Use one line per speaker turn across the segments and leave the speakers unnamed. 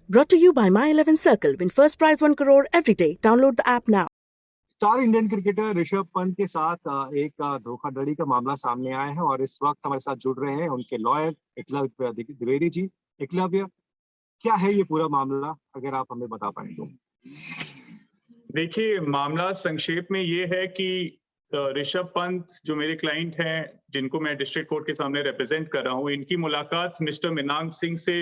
Brought to you by My 11 Circle. Win first prize 1 crore every day. Download the app now.
Star Indian cricketer Rishabh Pant के साथ एक धोखाधड़ी का मामला सामने आया है और इस वक्त हमारे साथ जुड़ रहे हैं उनके लॉयर एकलव्य द्विवेदी जी। एकलव्य, क्या है ये पूरा मामला, अगर आप हमें बता पाए तो।
देखिए, मामला संक्षेप में ये है कि ऋषभ पंत जो मेरे क्लाइंट हैं, जिनको मैं डिस्ट्रिक्ट कोर्ट के सामने रिप्रेजेंट कर रहा हूँ, इनकी मुलाकात मिस्टर मिनांग सिंह से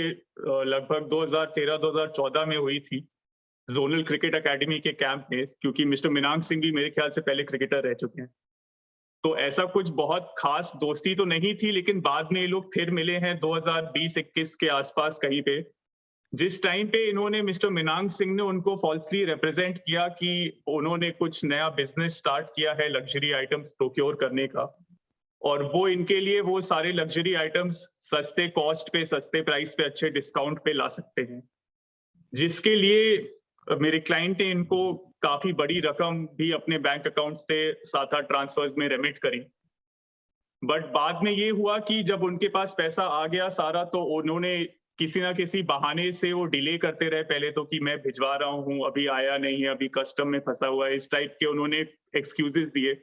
लगभग 2013-2014 में हुई थी जोनल क्रिकेट एकेडमी के कैंप में, क्योंकि मिस्टर मिनांग सिंह भी मेरे ख्याल से पहले क्रिकेटर रह चुके हैं। तो ऐसा कुछ बहुत खास दोस्ती तो नहीं थी, लेकिन बाद में ये लोग फिर मिले हैं 2020-21 के आसपास कहीं पे, जिस टाइम पे इन्होंने मिस्टर मिनांग सिंह ने उनको फॉल्सली रिप्रेजेंट किया कि उन्होंने कुछ नया बिजनेस स्टार्ट किया है लग्जरी आइटम्स प्रोक्योर करने का, और वो इनके लिए वो सारे लग्जरी आइटम्स सस्ते कॉस्ट पे, सस्ते प्राइस पे, अच्छे डिस्काउंट पे ला सकते हैं, जिसके लिए मेरे क्लाइंट ने इनको काफी बड़ी रकम भी अपने बैंक अकाउंट से 7-8 ट्रांसफर्स में रेमिट करी। बट बाद में ये हुआ कि जब उनके पास पैसा आ गया सारा, तो उन्होंने किसी ना किसी बहाने से वो डिले करते रहे। पहले तो कि मैं भिजवा रहा हूँ, अभी आया नहीं है, अभी कस्टम में फंसा हुआ है, इस टाइप के उन्होंने एक्सक्यूजेस दिए।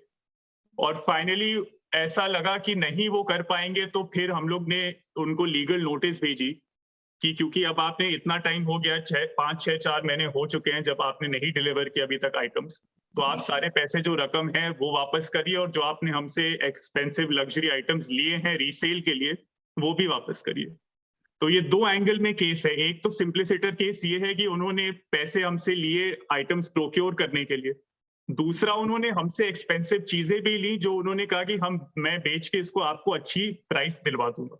और फाइनली ऐसा लगा कि नहीं वो कर पाएंगे, तो फिर हम लोग ने उनको लीगल नोटिस भेजी कि क्योंकि अब आपने इतना टाइम हो गया, 4 महीने हो चुके हैं जब आपने नहीं डिलीवर किया अभी तक आइटम्स, तो आप सारे पैसे जो रकम है वो वापस करिए, और जो आपने हमसे एक्सपेंसिव लग्जरी आइटम्स लिए हैं रीसेल के लिए वो भी वापस करिए। तो ये 2 एंगल में केस है। एक तो सिंप्लिसिटर केस ये है कि उन्होंने पैसे हमसे लिए आइटम्स प्रोक्योर करने के लिए, दूसरा उन्होंने हमसे एक्सपेंसिव चीजें भी ली, जो उन्होंने कहा कि मैं बेच के इसको आपको अच्छी प्राइस दिलवा दूंगा।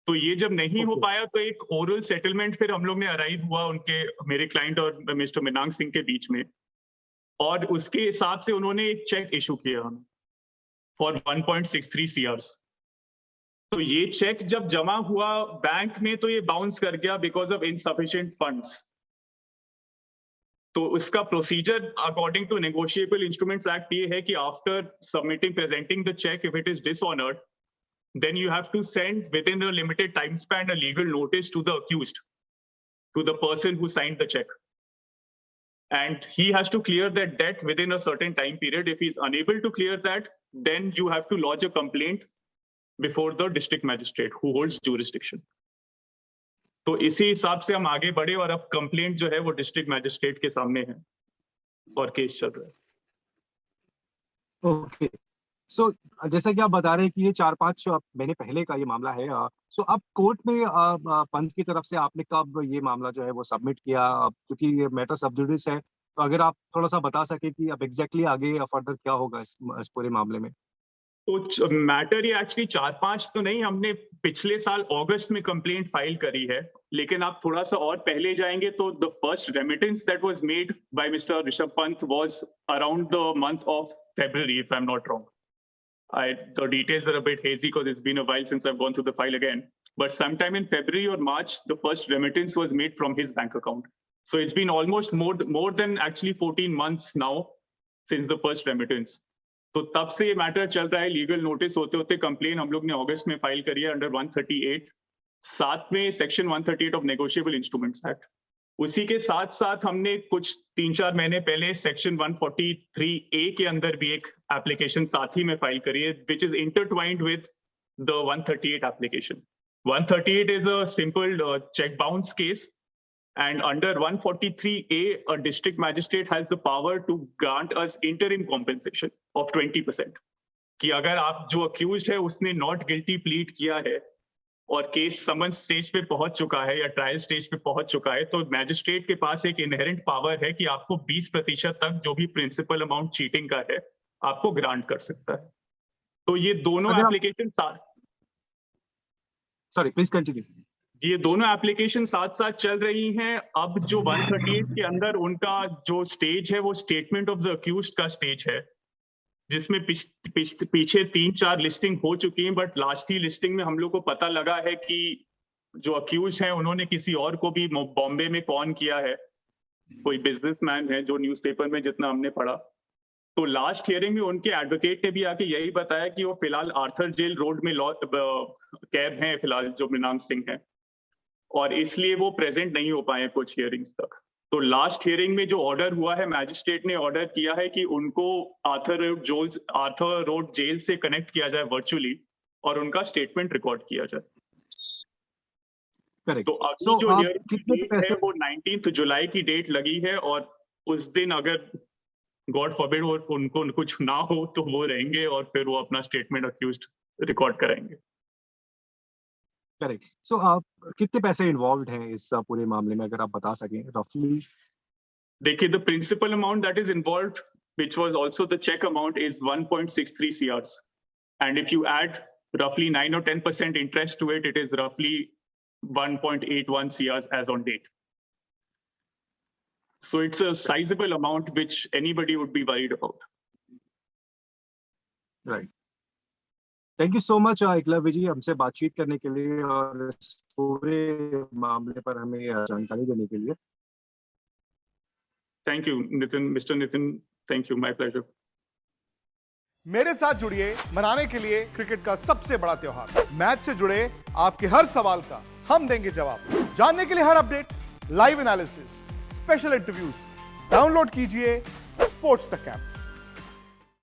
तो ये जब नहीं हो पाया, तो एक ओरल सेटलमेंट फिर हम लोग ने अराइव हुआ उनके, मेरे क्लाइंट और मिस्टर मिनांग सिंह के बीच में, और उसके हिसाब से उन्होंने एक चेक इशू किया हमें फॉर 1.63 CR। तो ये चेक जब जमा हुआ बैंक में, तो ये बाउंस कर गया बिकॉज ऑफ इनसफिशिएंट फंड्स। तो उसका procedure according to negotiable instruments act ये है कि after submitting presenting the cheque, if it is dishonoured, then you have to send within a limited time span a legal notice to the accused, to the person who signed the check, and he has to clear that debt within a certain time period. If he's unable to clear that, then you have to lodge a complaint before the district magistrate who holds jurisdiction. तो इसी हिसाब से हम आगे बढ़े, और अब complaint जो है वो डिस्ट्रिक्ट मैजिस्ट्रेट के सामने है और केस चल रहा है।
ओके, सो जैसा कि आप बता रहे हैं कि ये 4-5 महीने पहले का ये मामला है। सो अब कोर्ट में पंत की तरफ से आपने कब ये मामला जो है वो सबमिट किया, क्योंकि ये मैटर सब जुडिस है, तो अगर आप थोड़ा सा बता सके कि अब एग्जैक्टली आगे फर्दर क्या होगा इस पूरे मामले में।
तो मैटर ये एक्चुअली 4-5 तो नहीं, हमने पिछले साल अगस्त में कंप्लेंट फाइल करी है, लेकिन आप थोड़ा सा और पहले जाएंगे तो the first remittance that was made by mister Rishabh Pant was around the month of February, if I'm not wrong. The details are a bit hazy because it's been a while since I've gone through the file again. But sometime in February or March, the first remittance was made from his bank account. So it's been almost more than actually 14 months now since the first remittance. तो तब से ये matter चल रहा है। Legal notice होते होते complain हम लोग ने अगस्त में फाइल करी है अंडर 138, साथ में section 138 of negotiable instruments act. उसी के साथ साथ हमने कुछ 3-4 महीने पहले सेक्शन 143A के अंदर भी एक एप्लीकेशन साथ ही में फाइल करी है, which is intertwined with the 138 application. 138 is a simple check bounce case, and under 143A, a district magistrate has the power to grant us interim compensation of 20%। कि अगर आप जो अक्यूज्ड है उसने नॉट गिल्टी प्लीड किया है और case summons stage पे पहुंच चुका है या ट्रायल स्टेज पे पहुंच चुका है, तो मैजिस्ट्रेट के पास एक इनहेरेंट पावर है कि आपको 20% तक जो भी प्रिंसिपल अमाउंट चीटिंग का है आपको ग्रांट कर सकता है। तो ये दोनों एप्लीकेशन
सॉरी प्लीज कंटिन्यू।
ये दोनों एप्लीकेशन साथ साथ चल रही हैं। अब जो 138 के अंदर उनका जो स्टेज है वो स्टेटमेंट ऑफ द अक्यूज्ड का स्टेज है, जिसमें पीछे 3-4 लिस्टिंग हो चुकी हैं, बट लास्ट ही लिस्टिंग में हम लोग को पता लगा है कि जो अक्यूज हैं उन्होंने किसी और को भी बॉम्बे में कॉन किया है, कोई बिजनेसमैन है जो न्यूज़पेपर में जितना हमने पढ़ा। तो लास्ट हियरिंग में उनके एडवोकेट ने भी आके यही बताया कि वो फिलहाल आर्थर जेल रोड में कैद हैं फिलहाल, जो मिनांग सिंह हैं, और इसलिए वो प्रेजेंट नहीं हो पाए कुछ हियरिंग्स तक। तो लास्ट हियरिंग में जो ऑर्डर हुआ है, मैजिस्ट्रेट ने ऑर्डर किया है कि उनको आर्थर रोड जेल से कनेक्ट किया जाए वर्चुअली और उनका स्टेटमेंट रिकॉर्ड किया जाए।
करेक्ट।
तो अभी जो हियरिंग है वो 19 जुलाई की डेट लगी है, और उस दिन अगर गॉड फॉरबिड उनको कुछ ना हो तो वो रहेंगे और फिर वो अपना स्टेटमेंट अक्यूज्ड रिकॉर्ड कराएंगे।
करेक्ट। सो आप कितने पैसे इन्वॉल्व हैं इस पूरे मामले में, अगर आप बता सकें रफली?
देखिए, the principal amount that is involved, which was also the check amount, is 1.63 CRs, and if you add roughly 9 or 10% interest to it, it is roughly 1.81 CRs as on date. So it's a sizable amount which anybody would be worried about.
Right. Thank you so much Eklavya ji, हमसे बातचीत करने के लिए और इस पूरे मामले पर हमें जानकारी देने के लिए।
Thank you, Nitin, Mr. Nitin. Thank you. My pleasure.
मेरे साथ जुड़िए मनाने के लिए क्रिकेट का सबसे बड़ा त्योहार। मैच से जुड़े आपके हर सवाल का हम देंगे जवाब। जानने के लिए हर update, live analysis, special interviews, download कीजिए स्पोर्ट्स तक ऐप।